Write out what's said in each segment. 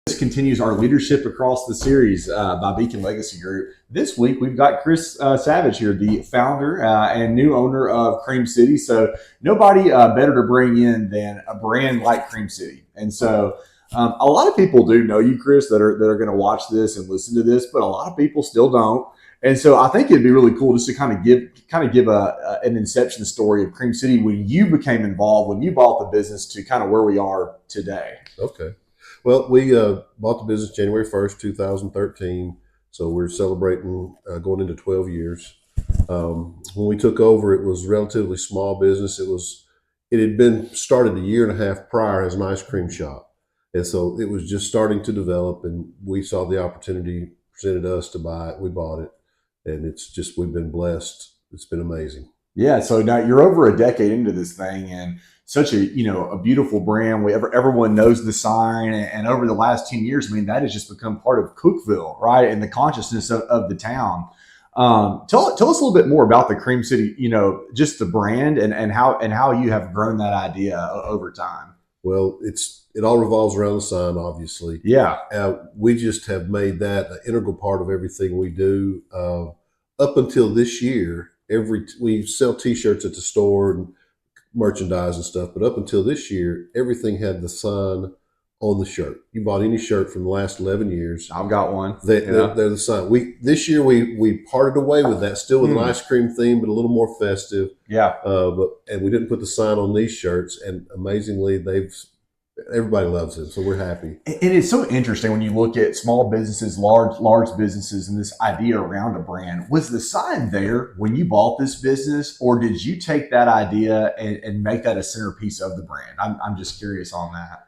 This continues our leadership across the series by Beacon Legacy Group. This week we've got Chris Savage here, the founder and new owner of Cream City. So nobody better to bring in than a brand like Cream City. And so a lot of people do know you, Chris, that are going to watch this and listen to this, but a lot of people still don't. And so I think it'd be really cool just to kind of give an inception story of Cream City when you became involved, when you bought the business to kind of where we are today. Okay. Well, we bought the business January 1st, 2013. So we're celebrating going into 12 years. When we took over, it was a relatively small business. It had been started a year and a half prior as an ice cream shop. And so it was just starting to develop, and we saw the opportunity presented us to buy it. We bought it, and we've been blessed. It's been amazing. Yeah, so now you're over a decade into this thing, and such a beautiful brand. Everyone knows the sign, and over the last 10 years, I mean, that has just become part of Cookeville, right, and the consciousness of the town. Tell us a little bit more about the Cream City, just the brand and how you have grown that idea over time. Well, it all revolves around the sign, obviously. Yeah, We just have made that an integral part of everything we do. Up until this year, we sell T-shirts at the store and merchandise and stuff, but up until this year, everything had the sign on the shirt. You bought any shirt from the last 11 years, I've got one. they're the sign. This year we parted away with that, still with an ice cream theme, but a little more festive. Yeah. And we didn't put the sign on these shirts, and amazingly, everybody loves it, so we're happy. And it's so interesting when you look at small businesses, large businesses, and this idea around a brand. Was the sign there when you bought this business, or did you take that idea and make that a centerpiece of the brand? I'm just curious on that.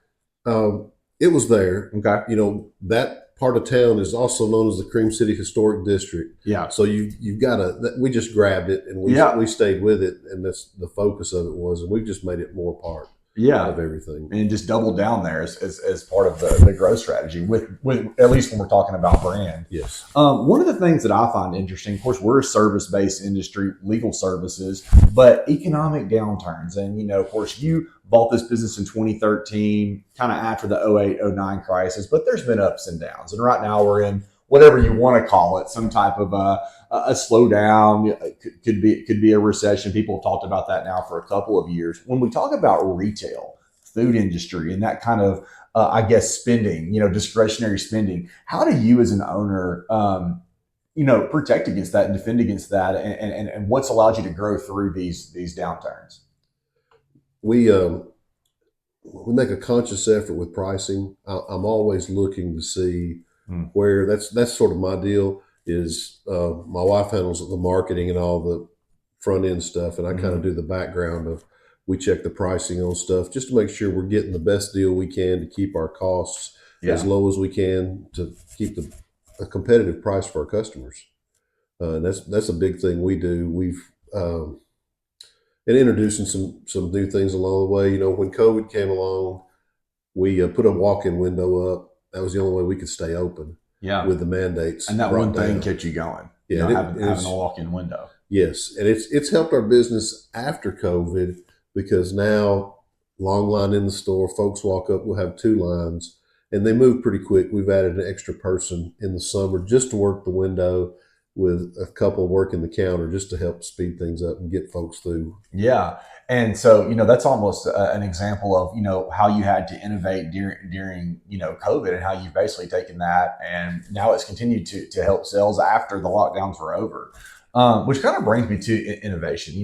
It was there. Okay. That part of town is also known as the Cream City Historic District. Yeah. So you've got to. We just grabbed it, and we stayed with it, and that's the focus of it was, and we've just made it more part. Yeah. Of everything, and just double down there as part of the growth strategy with at least when we're talking about brand. Yes. One of the things that I find interesting, of course, we're a service-based industry, legal services, but economic downturns. And, of course, you bought this business in 2013, kind of after the 08-09 crisis, but there's been ups and downs. And right now we're in whatever you want to call it, some type of a slowdown. It could be a recession. People have talked about that now for a couple of years. When we talk about retail, food industry, and that kind of, spending, discretionary spending, how do you as an owner, protect against that and defend against that? And what's allowed you to grow through these downturns? We make a conscious effort with pricing. I'm always looking to see where that's sort of my deal is. My wife handles the marketing and all the front end stuff, and I kind of do the background of. We check the pricing on stuff just to make sure we're getting the best deal we can to keep our costs as low as we can to keep a competitive price for our customers. And that's a big thing we do. We've and introducing some new things along the way. When COVID came along, we put a walk-in window up. That was the only way we could stay open. Yeah. With the mandates, and that one thing kept you going. Yeah, having a walk-in window. Yes, and it's helped our business after COVID because now long line in the store, folks walk up. We'll have two lines, and they move pretty quick. We've added an extra person in the summer just to work the window, with a couple working the counter just to help speed things up and get folks through. Yeah. And so, that's almost an example of, how you had to innovate during COVID, and how you've basically taken that and now it's continued to help sales after the lockdowns were over. Which kind of brings me to innovation.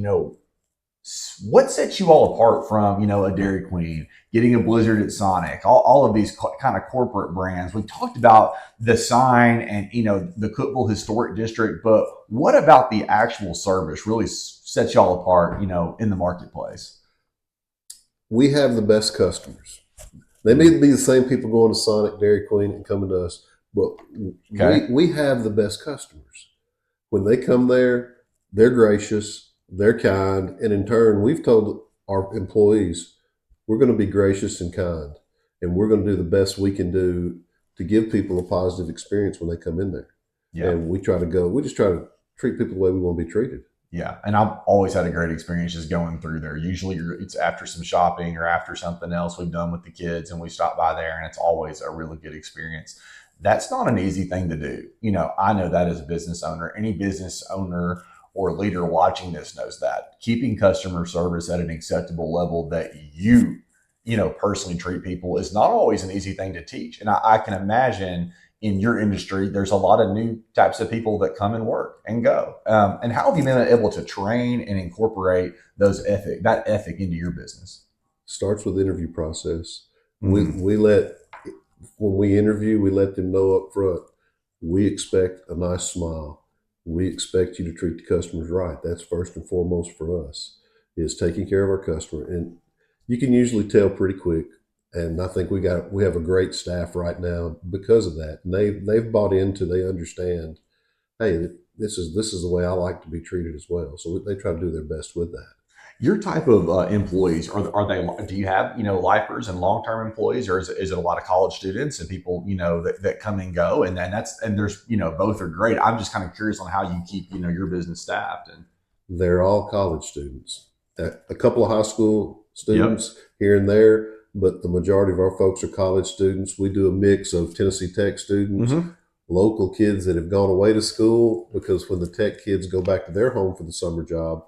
What sets you all apart from, a Dairy Queen, getting a Blizzard at Sonic, all of these kind of corporate brands? We talked about the sign and, the Cookeville Historic District, but what about the actual service really sets y'all apart, in the marketplace? We have the best customers. They may be the same people going to Sonic, Dairy Queen, and coming to us, but we have the best customers. When they come there, they're gracious, they're kind, and in turn, we've told our employees, we're going to be gracious and kind, and we're going to do the best we can do to give people a positive experience when they come in there. Yeah. And we just try to treat people the way we want to be treated. Yeah, and I've always had a great experience just going through there. Usually, it's after some shopping or after something else we've done with the kids, and we stop by there, and it's always a really good experience. That's not an easy thing to do. I know that as a business owner, any business owner or leader watching this knows that keeping customer service at an acceptable level that personally treat people is not always an easy thing to teach. And I can imagine in your industry, there's a lot of new types of people that come and work and go. And how have you been able to train and incorporate that ethic into your business? Starts with interview process. Mm. We let when we interview, we let them know up front, we expect a nice smile. We expect you to treat the customers right. That's first and foremost for us, is taking care of our customer. And you can usually tell pretty quick. And I think we have a great staff right now because of that. And they've bought into, they understand, hey, this is the way I like to be treated as well. So they try to do their best with that. Your type of employees are they? Do you have lifers and long term employees, or is it a lot of college students and people that come and go, and then there's both are great. I'm just kind of curious on how you keep your business staffed and. They're all college students. A couple of high school Yep. students here and there, but the majority of our folks are college students. We do a mix of Tennessee Tech students, Hmm. local kids that have gone away to school, because when the Tech kids go back to their home for the summer job,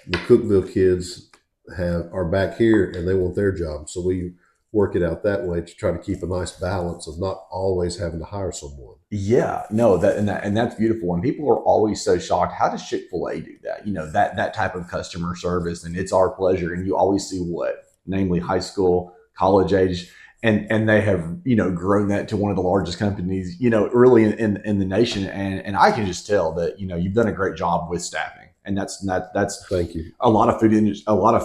the Cookville kids are back here and they want their job. So we work it out that way to try to keep a nice balance of not always having to hire someone. Yeah, no, and that's beautiful. And people are always so shocked. How does Chick-fil-A do that? That type of customer service, and it's our pleasure. And you always see namely high school, college age, and they have grown that to one of the largest companies really in the nation. And I can just tell that you've done a great job with staffing, and that's Thank you. a lot of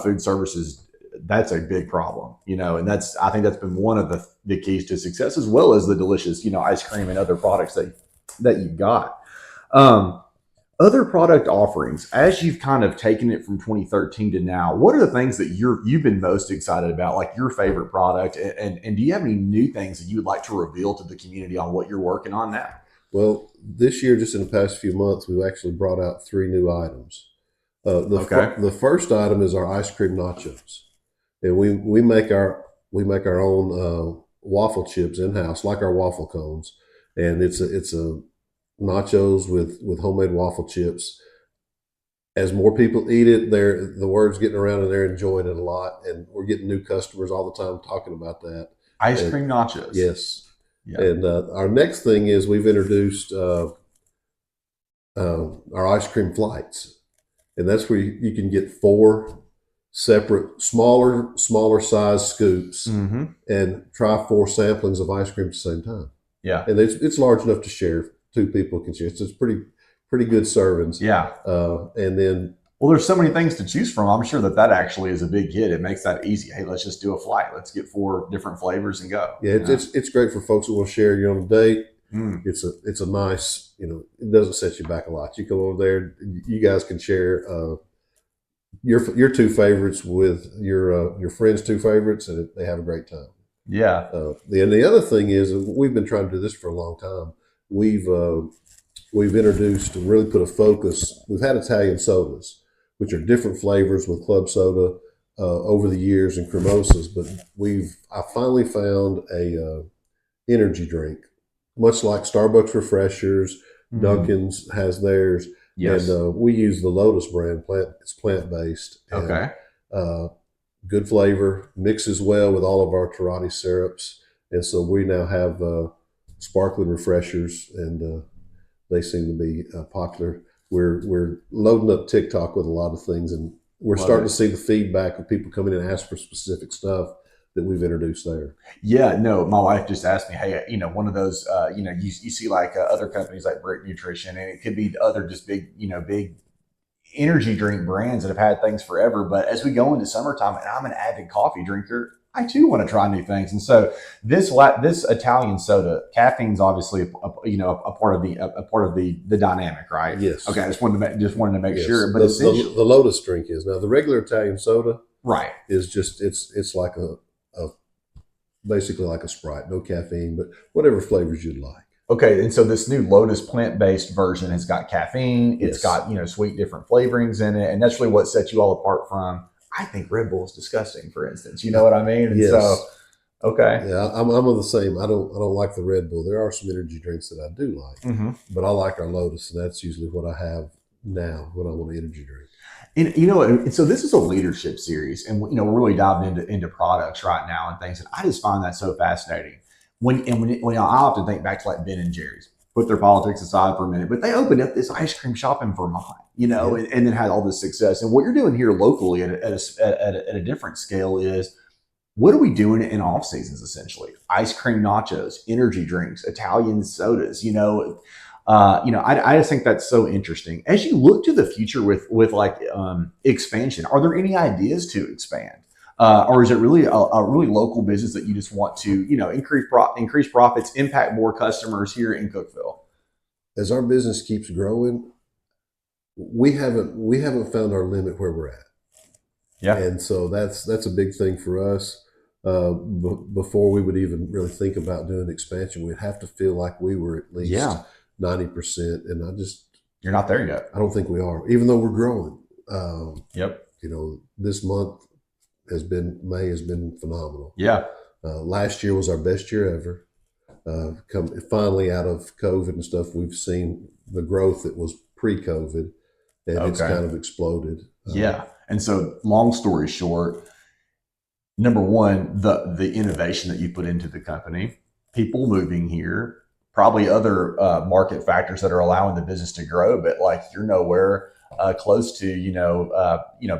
food services. That's a big problem, and I think that's been one of the keys to success, as well as the delicious, ice cream and other products that you've got. Um, Other product offerings, as you've kind of taken it from 2013 to now, what are the things that you've been most excited about, like your favorite product, and do you have any new things that you would like to reveal to the community on what you're working on now? Well, this year, just in the past few months, we've actually brought out three new items. Okay. The first item is our ice cream nachos, and we make our own waffle chips in house, like our waffle cones, and it's a nachos with homemade waffle chips. As more people eat it, the word's getting around and they're enjoying it a lot, and we're getting new customers all the time talking about that. Ice And cream nachos. yes, Yeah. and our next thing is we've introduced our ice cream flights, and that's where you can get four separate, smaller size scoops Mm-hmm. and try four samplings of ice cream at the same time. Yeah. And it's large enough to share. Two people can share. So it's pretty good servings. Yeah. And then Well, there's so many things to choose from. I'm sure that actually is a big hit. It makes that easy. Hey, let's just do a flight. Let's get four different flavors and go. yeah, it's great for folks who want to share. You're on a date. Mm. It's a nice, it doesn't set you back a lot. You come over there, you guys can share your two favorites with your friends' two favorites, and they have a great time. Yeah. The other thing is, we've been trying to do this for a long time. We've introduced and really put a focus. We've had Italian sodas, which are different flavors with club soda over the years and cremosas, but I finally found a energy drink, much like Starbucks refreshers. Mm. Dunkin's has theirs, Yes. and we use the Lotus brand. It's plant based and Okay. uh, good flavor, mixes well with all of our Tarati syrups, and so we now have sparkling refreshers, and they seem to be popular. We're loading up TikTok with a lot of things, and we're Love starting it. to see the feedback of people coming in and ask for specific stuff that we've introduced there. Yeah, no, my wife just asked me, hey, one of those, you see like other companies like Brick Nutrition, and it could be other just big energy drink brands that have had things forever. But as we go into summertime, and I'm an avid coffee drinker, I too want to try new things. And so this Italian soda, caffeine's obviously a part of the dynamic, right? Yes. Okay, I just wanted to make Yes. sure. But The essentially, Lotus drink is now the regular Italian soda right. is just it's like a basically like a Sprite, no caffeine, but whatever flavors you'd like. Okay, and so this new Lotus plant-based version has got caffeine. It's Yes. got sweet different flavorings in it, and that's really what sets you all apart from. I think Red Bull is disgusting, for instance. You know what I mean? And so, Yes. okay, Yeah, I'm of the same. I don't like the Red Bull. There are some energy drinks that I do like, hmm but I like our Lotus, and that's usually what I have now when I want an energy drink. and and so this is a leadership series, and we're really diving into products right now and things, and I just find that so fascinating. When I often think back to like Ben and Jerry's, put their politics aside for a minute, but they opened up this ice cream shop in Vermont, Yeah. and then had all this success. And what you're doing here locally at a different scale is what are we doing in off seasons essentially? Ice cream nachos, energy drinks, Italian sodas. I just think that's so interesting. As you look to the future with like expansion, are there any ideas to expand? Or is it really a really local business that you just want to, increase profits, impact more customers here in Cookeville? As our business keeps growing, we haven't found our limit where we're at, Yeah, and so that's a big thing for us. Before we would even really think about doing expansion, we'd have to feel like we were at least yeah, 90%, and you're not there yet. I don't think we are, even though we're growing. Yep. This month May has been phenomenal. Yeah. Last year was our best year ever. Come finally out of COVID and stuff, we've seen the growth that was pre-COVID, and it's Okay. kind of exploded. Yeah. And so, long story short, number one, the innovation that you put into the company, people moving here, probably other market factors that are allowing the business to grow, but like you're nowhere close to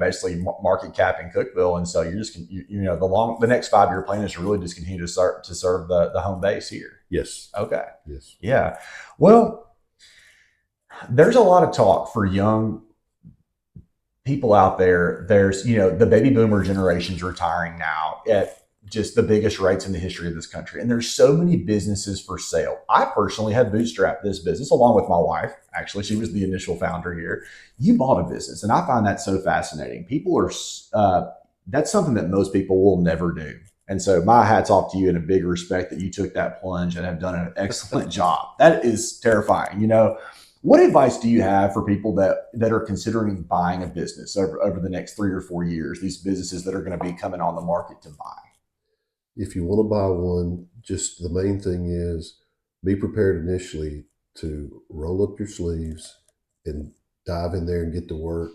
basically market cap in Cookeville, and so you're just the next 5 year plan is to really just continue to start to serve the home base here. Yes, Okay, yes, yeah. Well, there's a lot of talk for young people out there. There's the baby boomer generation's retiring now at just the biggest rates in the history of this country, and there's so many businesses for sale. I personally have bootstrapped this business along with my wife. Actually, she was the initial founder here. You bought a business, and I find that so fascinating. People are that's something that most people will never do. And so my hat's off to you in a big respect that you took that plunge and have done an excellent job. That is terrifying. What advice do you have for people that are considering buying a business over the next 3 or 4 years? These businesses that are going to be coming on the market to buy. if you want to buy one, just the main thing is be prepared initially to roll up your sleeves and dive in there and get to work.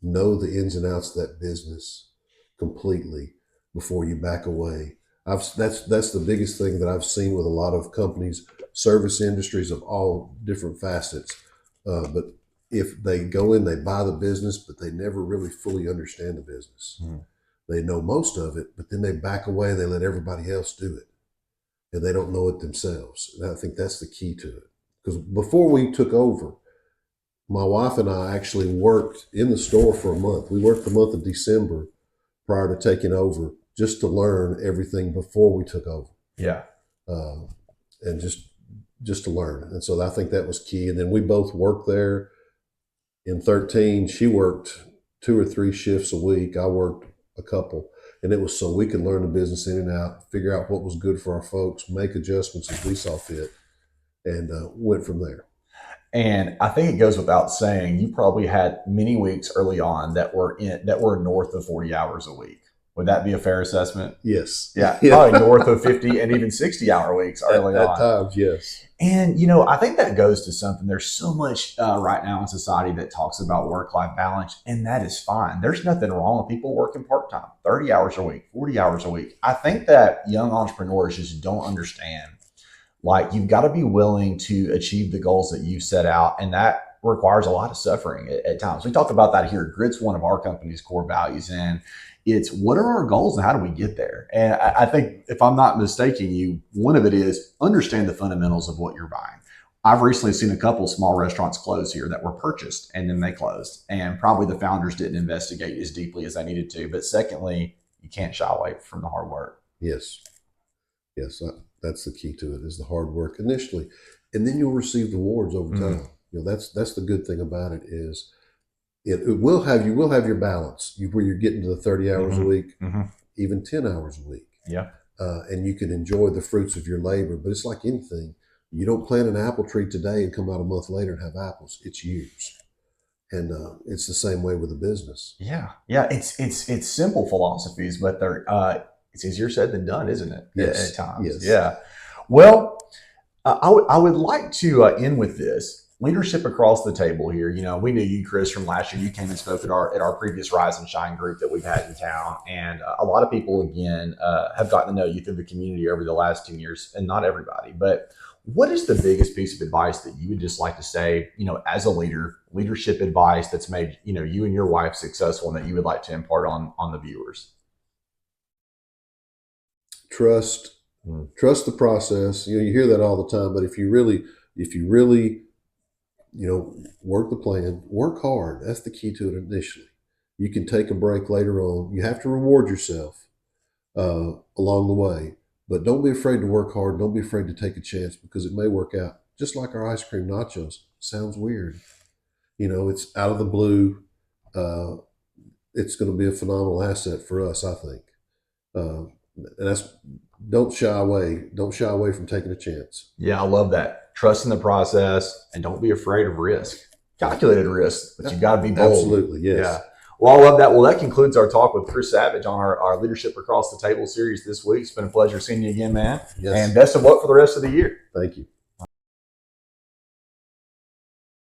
Know the ins and outs of that business completely before you back away. That's the biggest thing that I've seen with a lot of companies, service industries of all different facets. But if they go in, they buy the business, but they never really fully understand the business. Hmm. They know most of it, but then they back away. They let everybody else do it, and they don't know it themselves. And I think that's the key to it. Because before we took over, my wife and I actually worked in the store for a month. We worked the month of December prior to taking over, just to learn everything before we took over, Yeah. uh, and just to learn. And so I think that was key. And then we both worked there. In 13, she worked 2 or 3 shifts a week. I worked a couple. And it was so we could learn the business in and out, figure out what was good for our folks, make adjustments as we saw fit, and went from there. And I think it goes without saying, you probably had many weeks early on that were north of 40 hours a week. Would that be a fair assessment? Yes. Yeah, Yeah. probably north of 50 and even 60-hour weeks early At on. times, yes. And I think that goes to something. There's so much right now in society that talks about work-life balance, and that is fine. There's nothing wrong with people working part-time, 30 hours a week, 40 hours a week. I think that young entrepreneurs just don't understand. Like, you've got to be willing to achieve the goals that you set out, and that requires a lot of suffering at times. We talk about that here. Grit's one of our company's core values, and it's what are our goals and how do we get there? And I think, if I'm not mistaking you, one of it is understand the fundamentals of what you're buying. I've recently seen a couple small restaurants close here that were purchased and then they closed, and probably the founders didn't investigate as deeply as they needed to. But secondly, you can't shy away from the hard work. Yes. Yes. That's the key to it is the hard work initially. And then you'll receive the rewards over Mm-hmm. time. That's the good thing about it is it will have you will have your balance where you're getting to the 30 hours a Mm-hmm. week, Mm-hmm. even 10 hours a week. Yeah. And you can enjoy the fruits of your labor. But it's like anything. You don't plant an apple tree today and come out a month later and have apples. It's years. And it's the same way with a business. Yeah, yeah. It's simple philosophies, but they're it's easier said than done, isn't it? Yes. At times. Yes. Yeah. Well, I would like to end with this leadership across the table here. You know, we knew you, Chris, from last year. You came and spoke at our previous Rise and Shine group that we've had in town, and a lot of people again have gotten to know you through the community over the last 2 years, and not everybody, but. What is the biggest piece of advice that you would just like to say, you know, as a leader, leadership advice that's made, you know, you and your wife successful and that you would like to impart on the viewers? Trust. Trust the process. You know, you hear that all the time, but if you really, work the plan, work hard. That's the key to it initially. You can take a break later on. You have to reward yourself along the way. But don't be afraid to work hard. Don't be afraid to take a chance because it may work out. Just like our ice cream nachos. Sounds weird. You know, it's out of the blue. It's going to be a phenomenal asset for us, I think. And that's don't shy away. Don't shy away from taking a chance. Yeah, I love that. Trust in the process and don't be afraid of risk. Calculated risk, but you got to be bold. Absolutely, yes. Yeah. Well, I love that. Well, that concludes our talk with Chris Savage on our Leadership Across the Table series this week. It's been a pleasure seeing you again, man. Yes. And best of luck for the rest of the year. Thank you.